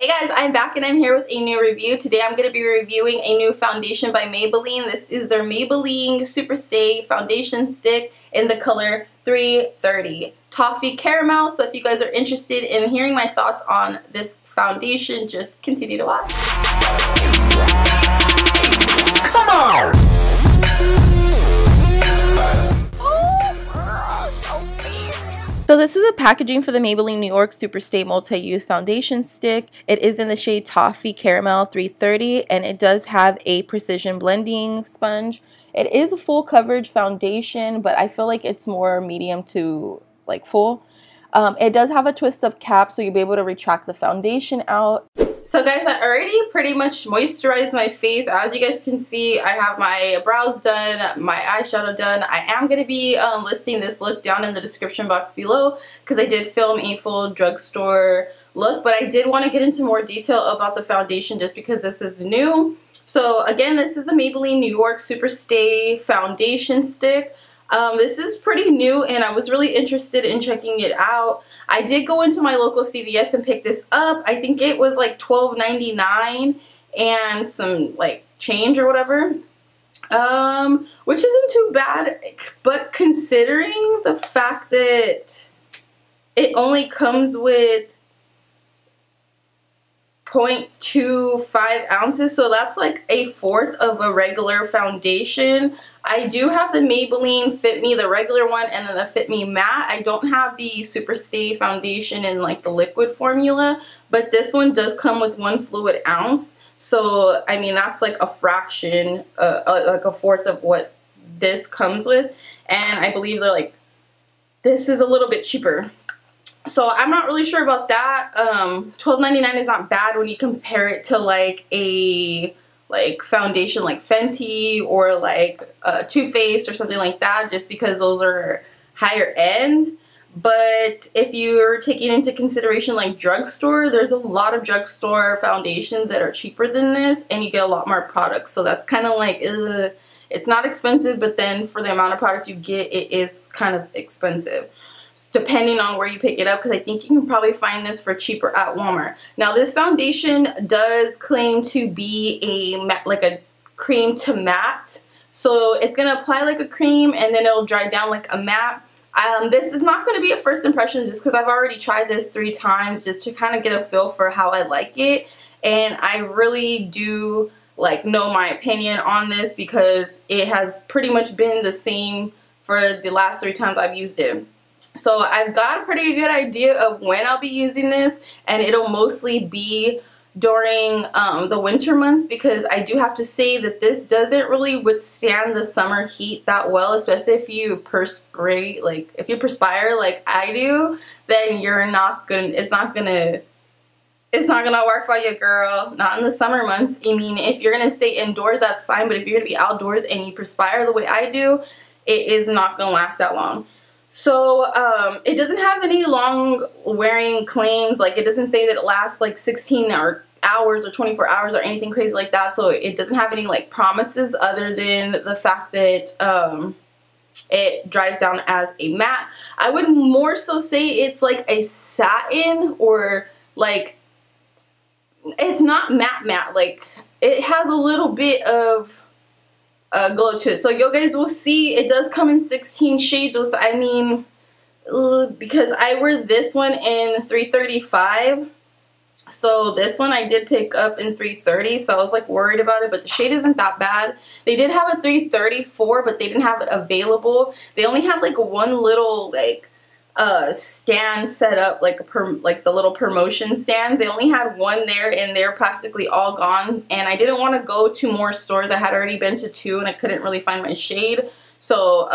Hey guys, I'm back and I'm here with a new review. Today I'm going to be reviewing a new foundation by Maybelline. This is their Maybelline Super Stay Foundation Stick in the color 330 Toffee Caramel. So if you guys are interested in hearing my thoughts on this foundation, just continue to watch. Come on! So this is the packaging for the Maybelline New York Super Stay Multi-Use Foundation Stick. It is in the shade Toffee Caramel 330 and it does have a precision blending sponge. It is a full coverage foundation, but I feel like it's more medium to like full. It does have a twist up cap so you'll be able to retract the foundation out. So guys, I already pretty much moisturized my face. As you guys can see, I have my brows done, my eyeshadow done. I am going to be listing this look down in the description box below because I did film a full drugstore look, but I did want to get into more detail about the foundation just because this is new. So again, this is the Maybelline New York Super Stay Foundation Stick. This is pretty new and I was really interested in checking it out. I did go into my local CVS and pick this up. I think it was like $12.99 and some like change or whatever, which isn't too bad, but considering the fact that it only comes with 0.25 ounces, so that's like a fourth of a regular foundation. I do have the Maybelline Fit Me, the regular one, and then the Fit Me Matte. I don't have the Super Stay foundation in like the liquid formula, but this one does come with 1 fluid ounce. So I mean that's like a fraction, like a fourth of what this comes with, and I believe they're like, this is a little bit cheaper. So I'm not really sure about that. $12.99 is not bad when you compare it to like a foundation like Fenty or like Too Faced or something like that, just because those are higher end. But if you're taking into consideration like drugstore, there's a lot of drugstore foundations that are cheaper than this and you get a lot more products. So that's kind of like, it's not expensive, but then for the amount of product you get, it is kind of expensive, depending on where you pick it up, because I think you can probably find this for cheaper at Walmart. Now this foundation does claim to be a matte, like a cream to matte, so it's gonna apply like a cream and then it'll dry down like a matte. This is not going to be a first impression just because I've already tried this 3 times just to kind of get a feel for how I like it, and I really do like know my opinion on this because it has pretty much been the same for the last 3 times I've used it. So I've got a pretty good idea of when I'll be using this, and it'll mostly be during the winter months, because I do have to say that this doesn't really withstand the summer heat that well, especially if you perspire like I do, then you're not gonna, it's not gonna work for you, girl. Not in the summer months. I mean, if you're gonna stay indoors, that's fine, but if you're gonna be outdoors and you perspire the way I do, it is not gonna last that long. So it doesn't have any long wearing claims. Like it doesn't say that it lasts like 16 hours or 24 hours or anything crazy like that. So it doesn't have any like promises other than the fact that it dries down as a matte. I would more so say it's like a satin, or like, it's not matte, like it has a little bit of glow to it. So you guys will see it does come in 16 shades. I mean, because I wear this one in 335, so this one I did pick up in 330, so I was like worried about it, but the shade isn't that bad. They did have a 334, but they didn't have it available. They only had like one little like stand set up, like the little promotion stands. They only had one there and they're practically all gone, and I didn't want to go to more stores. I had already been to 2 and I couldn't really find my shade. So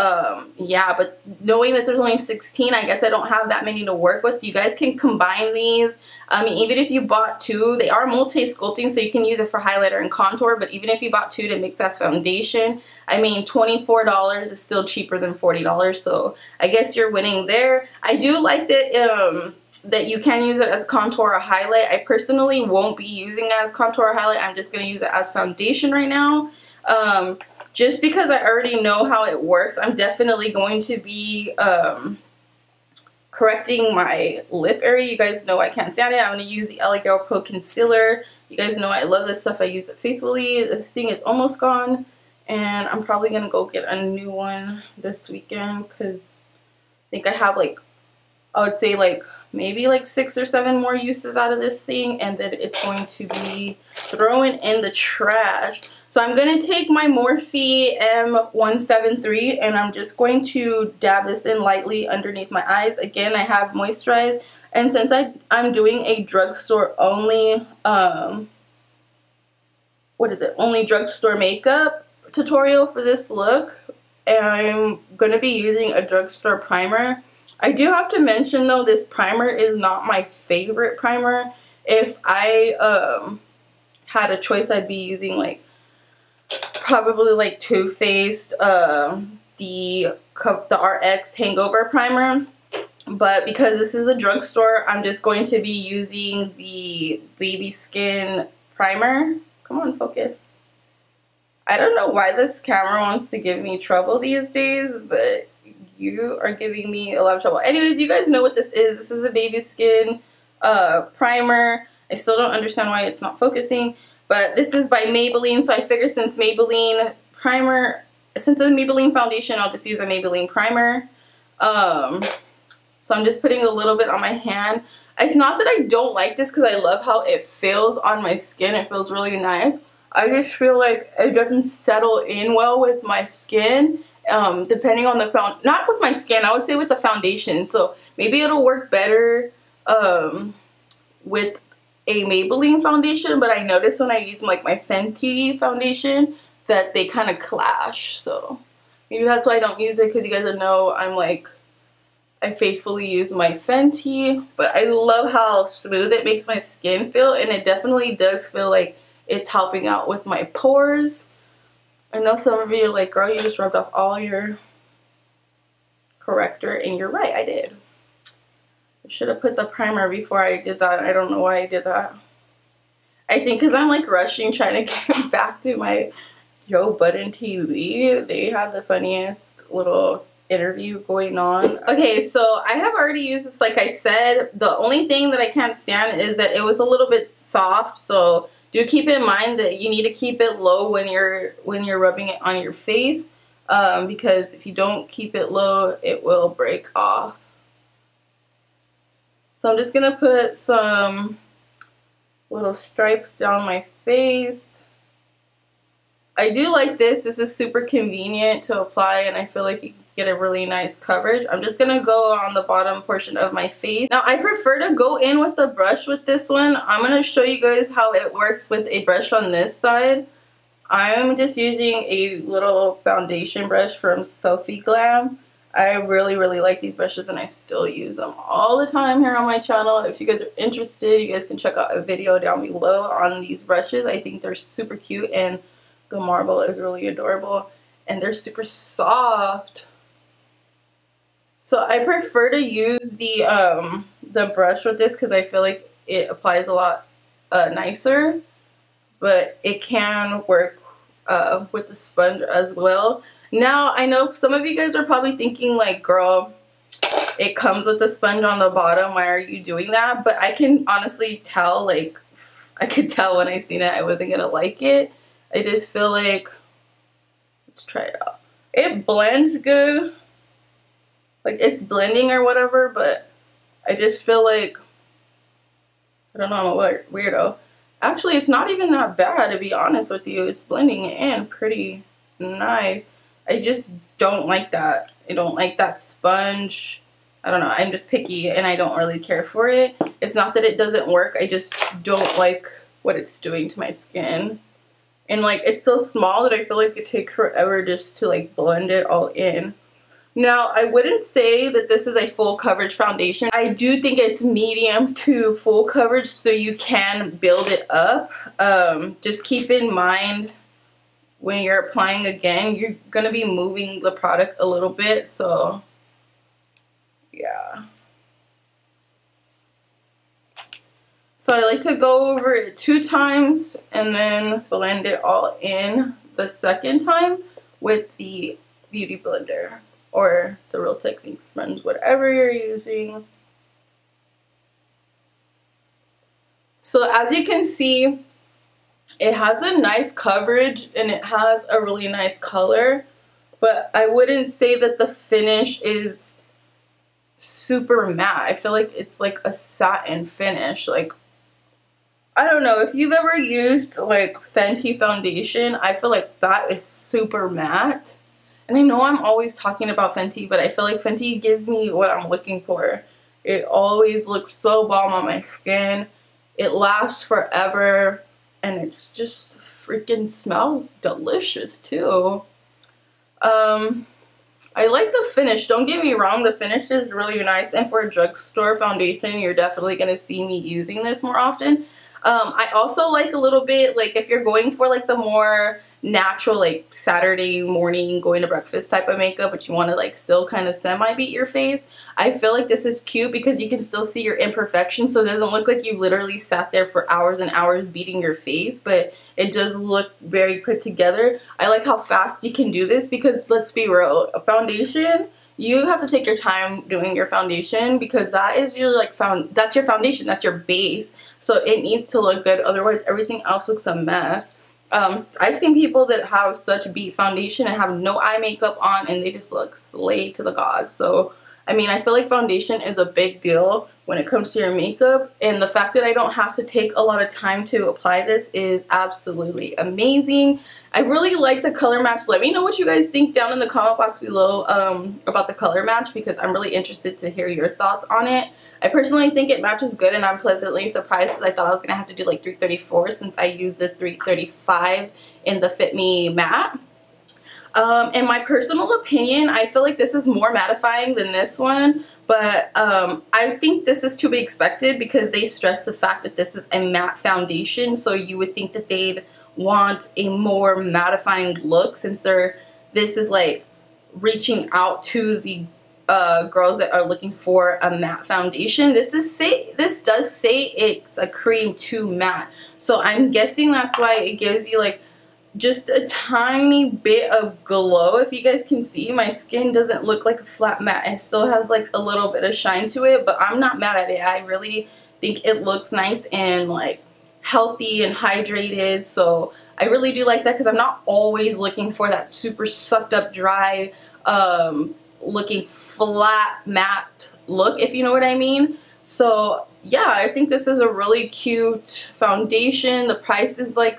yeah, but knowing that there's only 16, I guess I don't have that many to work with. You guys can combine these. I mean, even if you bought 2, they are multi-sculpting, so you can use it for highlighter and contour, but even if you bought 2 to mix as foundation, I mean, $24 is still cheaper than $40, so I guess you're winning there. I do like that that you can use it as contour or highlight. I personally won't be using it as contour or highlight. I'm just going to use it as foundation right now. Just because I already know how it works. I'm definitely going to be correcting my lip area. You guys know I can't stand it. I'm going to use the LA Girl Pro Concealer. You guys know I love this stuff. I use it faithfully. This thing is almost gone. And I'm probably going to go get a new one this weekend because I think I have like, I would say like maybe like 6 or 7 more uses out of this thing. And then it's going to be thrown in the trash. So I'm going to take my Morphe M173 and I'm just going to dab this in lightly underneath my eyes. Again, I have moisturized. And since I'm doing a drugstore only, only drugstore makeup tutorial for this look, and I'm going to be using a drugstore primer. I do have to mention though, this primer is not my favorite primer. If I had a choice, I'd be using like probably like Too Faced, the RX Hangover Primer. But because this is a drugstore, I'm just going to be using the Baby Skin Primer. Come on, focus. I don't know why this camera wants to give me trouble these days, but you are giving me a lot of trouble. Anyways, you guys know what this is. This is a Baby Skin primer. I still don't understand why it's not focusing, but this is by Maybelline. So I figure since it's a Maybelline foundation, I'll just use a Maybelline primer. So I'm just putting a little bit on my hand. It's not that I don't like this because I love how it feels on my skin. It feels really nice. I just feel like it doesn't settle in well with my skin, depending on the not with my skin, I would say with the foundation. So maybe it'll work better with a Maybelline foundation, but I noticed when I use like my Fenty foundation that they kind of clash. So maybe that's why I don't use it, because you guys know I faithfully use my Fenty, but I love how smooth it makes my skin feel, and it definitely does feel like it's helping out with my pores. I know some of you are like, girl, you just rubbed off all your corrector, and you're right, I did. I should have put the primer before I did that. I don't know why I did that. I think because I'm like rushing trying to get back to my Joe Budden TV. They have the funniest little interview going on. Okay, so I have already used this, like I said. The only thing that I can't stand is that it was a little bit soft, so do keep in mind that you need to keep it low when you're rubbing it on your face, because if you don't keep it low, it will break off. So I'm just gonna put some little stripes down my face. I do like this. This is super convenient to apply, and I feel like you can get a really nice coverage. I'm just gonna go on the bottom portion of my face. Now I prefer to go in with the brush with this one. I'm gonna show you guys how it works with a brush on this side. I'm just using a little foundation brush from Sophie Glam. I really like these brushes, and I still use them all the time here on my channel. If you guys are interested, you guys can check out a video down below on these brushes. I think they're super cute, and the marble is really adorable, and they're super soft. So I prefer to use the brush with this because I feel like it applies a lot nicer, but it can work with the sponge as well. Now I know some of you guys are probably thinking like, girl, it comes with the sponge on the bottom, why are you doing that? But I can honestly tell, like, I could tell when I seen it I wasn't gonna like it. I just feel like, let's try it out. It blends good, like it's blending or whatever, but I just feel like, I don't know, I'm a weirdo. Actually, it's not even that bad, to be honest with you. It's blending in pretty nice. I just don't like that. I don't like that sponge. I don't know, I'm just picky and I don't really care for it. It's not that it doesn't work, I just don't like what it's doing to my skin. And like, it's so small that I feel like it takes forever just to like blend it all in. Now, I wouldn't say that this is a full coverage foundation. I do think it's medium to full coverage, so you can build it up. Just keep in mind when you're applying again, you're going to be moving the product a little bit, so yeah. So I like to go over it 2 times and then blend it all in the second time with the Beauty Blender or the Real Technique sponge, whatever you're using. So as you can see, it has a nice coverage and it has a really nice color, but I wouldn't say that the finish is super matte. I feel like it's like a satin finish. Like, I don't know, if you've ever used like Fenty foundation, I feel like that is super matte. And I know I'm always talking about Fenty, but I feel like Fenty gives me what I'm looking for. It always looks so bomb on my skin. It lasts forever, and it just freaking smells delicious too. I like the finish. Don't get me wrong, the finish is really nice, and for a drugstore foundation, you're definitely going to see me using this more often. I also like a little bit, like if you're going for like the more natural, like Saturday morning going to breakfast type of makeup, but you want to like still kind of semi-beat your face, I feel like this is cute because you can still see your imperfections, so it doesn't look like you literally sat there for hours and hours beating your face, but it does look very put together. I like how fast you can do this because, let's be real, a foundation, you have to take your time doing your foundation because that is your like that's your foundation, that's your base, so it needs to look good, otherwise everything else looks a mess. I've seen people that have such beat foundation and have no eye makeup on and they just look slay to the gods. So I mean, I feel like foundation is a big deal when it comes to your makeup, and the fact that I don't have to take a lot of time to apply this is absolutely amazing. I really like the color match. Let me know what you guys think down in the comment box below about the color match, because I'm really interested to hear your thoughts on it. I personally think it matches good, and I'm pleasantly surprised because I thought I was going to have to do like 334 since I used the 335 in the Fit Me matte. In my personal opinion, I feel like this is more mattifying than this one, but I think this is to be expected because they stress the fact that this is a matte foundation, so you would think that they'd want a more mattifying look since this is like reaching out to the girls that are looking for a matte foundation. This does say it's a cream to matte, so I'm guessing that's why it gives you like just a tiny bit of glow. If you guys can see, my skin doesn't look like a flat matte. It still has like a little bit of shine to it, but I'm not mad at it. I really think it looks nice and like healthy and hydrated, so I really do like that because I'm not always looking for that super sucked up dry looking flat matte look, if you know what I mean. So yeah, I think this is a really cute foundation. The price is like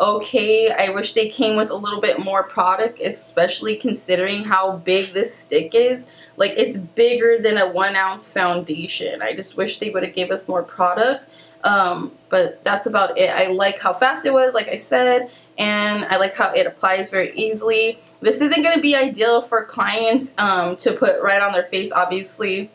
okay. I wish they came with a little bit more product, especially considering how big this stick is. Like, it's bigger than a 1 ounce foundation. I just wish they would have gave us more product. But that's about it. I like how fast it was, like I said, and I like how it applies very easily. This isn't going to be ideal for clients to put right on their face, obviously,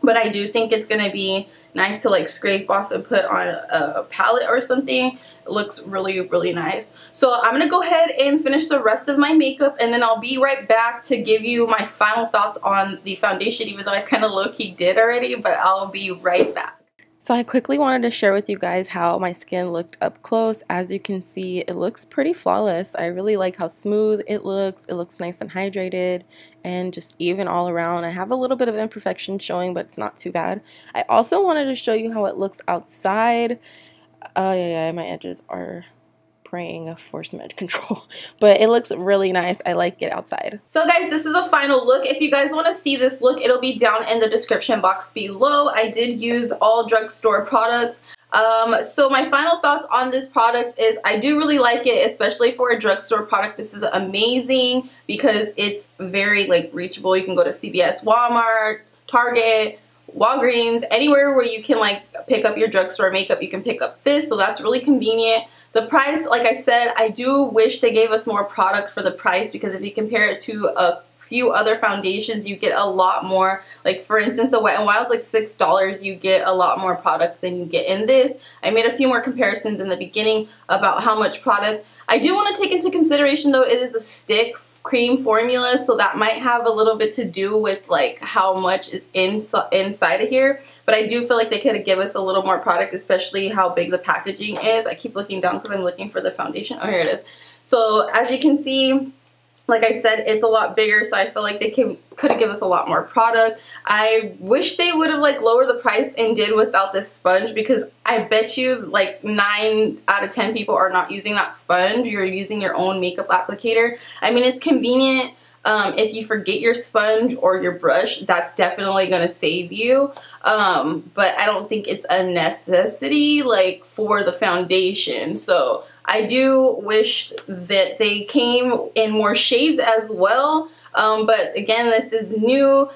but I do think it's going to be nice to like scrape off and put on a palette or something. It looks really, really nice. So I'm going to go ahead and finish the rest of my makeup, and then I'll be right back to give you my final thoughts on the foundation, even though I kind of low-key did already, but I'll be right back. So I quickly wanted to share with you guys how my skin looked up close. As you can see, it looks pretty flawless. I really like how smooth it looks. It looks nice and hydrated and just even all around. I have a little bit of imperfection showing, but it's not too bad. I also wanted to show you how it looks outside. Yeah, my edges are praying for some edge control, but it looks really nice. I like it outside. So guys, this is a final look. If you guys want to see this look, it'll be down in the description box below. I did use all drugstore products. So my final thoughts on this product is I do really like it, especially for a drugstore product. This is amazing because it's very like reachable. You can go to CVS, Walmart, Target, Walgreens, anywhere where you can like pick up your drugstore makeup, you can pick up this, so that's really convenient. The price, like I said, I do wish they gave us more product for the price, because if you compare it to a few other foundations, you get a lot more. Like for instance, a Wet n Wild's like $6, you get a lot more product than you get in this. I made a few more comparisons in the beginning about how much product. I do want to take into consideration though, it is a stick cream formula, so that might have a little bit to do with like how much is inside of here, but I do feel like they could have given us a little more product, especially how big the packaging is. I keep looking down because I'm looking for the foundation. Oh, here it is. So as you can see, Like I said, it's a lot bigger, so I feel like they could have given us a lot more product. I wish they would have like lowered the price and did without this sponge, because I bet you like 9 out of 10 people are not using that sponge. You're using your own makeup applicator. I mean, it's convenient. If you forget your sponge or your brush, that's definitely going to save you. But I don't think it's a necessity like for the foundation. So I do wish that they came in more shades as well. But again, this is new.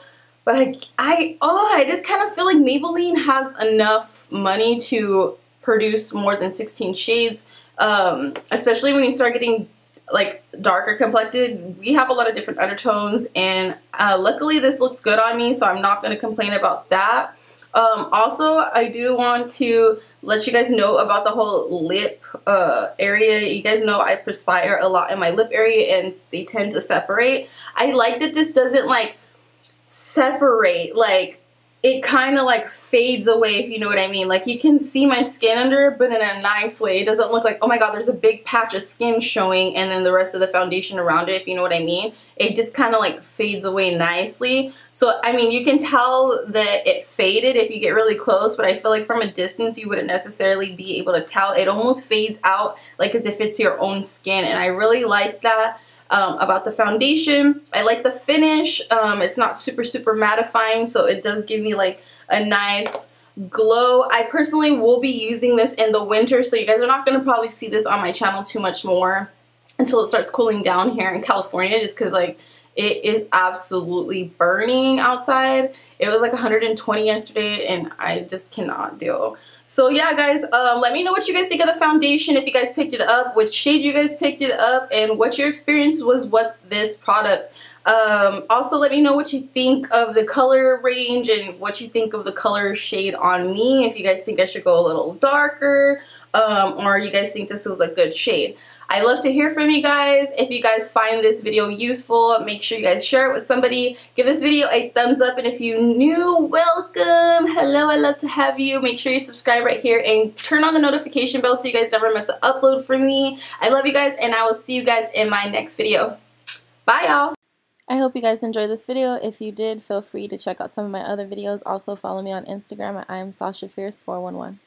But I just kind of feel like Maybelline has enough money to produce more than 16 shades. Especially when you start getting like darker complected. We have a lot of different undertones, and luckily this looks good on me, so I'm not going to complain about that. Also, I do want to let you guys know about the whole lip area. You guys know I perspire a lot in my lip area and they tend to separate. I like that this doesn't like separate, like it kind of like fades away, if you know what I mean. Like you can see my skin under it, but in a nice way. It doesn't look like, oh my god, there's a big patch of skin showing and then the rest of the foundation around it, if you know what I mean. It just kind of like fades away nicely. So I mean, you can tell that it faded if you get really close, but I feel like from a distance you wouldn't necessarily be able to tell. It almost fades out like as if it's your own skin, and I really like that. About the foundation, I like the finish. It's not super mattifying, so it does give me like a nice glow. I personally will be using this in the winter, so you guys are not going to probably see this on my channel too much more until it starts cooling down here in California, just because like it is absolutely burning outside. It was like 120 yesterday and I just cannot deal. So yeah guys, let me know what you guys think of the foundation, if you guys picked it up, which shade you guys picked it up, and what your experience was with this product. Also let me know what you think of the color range and what you think of the color shade on me, if you guys think I should go a little darker, or you guys think this was a good shade. I love to hear from you guys. If you guys find this video useful, make sure you guys share it with somebody. Give this video a thumbs up, and if you're new, welcome. Hello, I love to have you. Make sure you subscribe right here and turn on the notification bell so you guys never miss an upload from me. I love you guys, and I will see you guys in my next video. Bye, y'all. I hope you guys enjoyed this video. If you did, feel free to check out some of my other videos. Also, follow me on Instagram at IamSashaFierce411.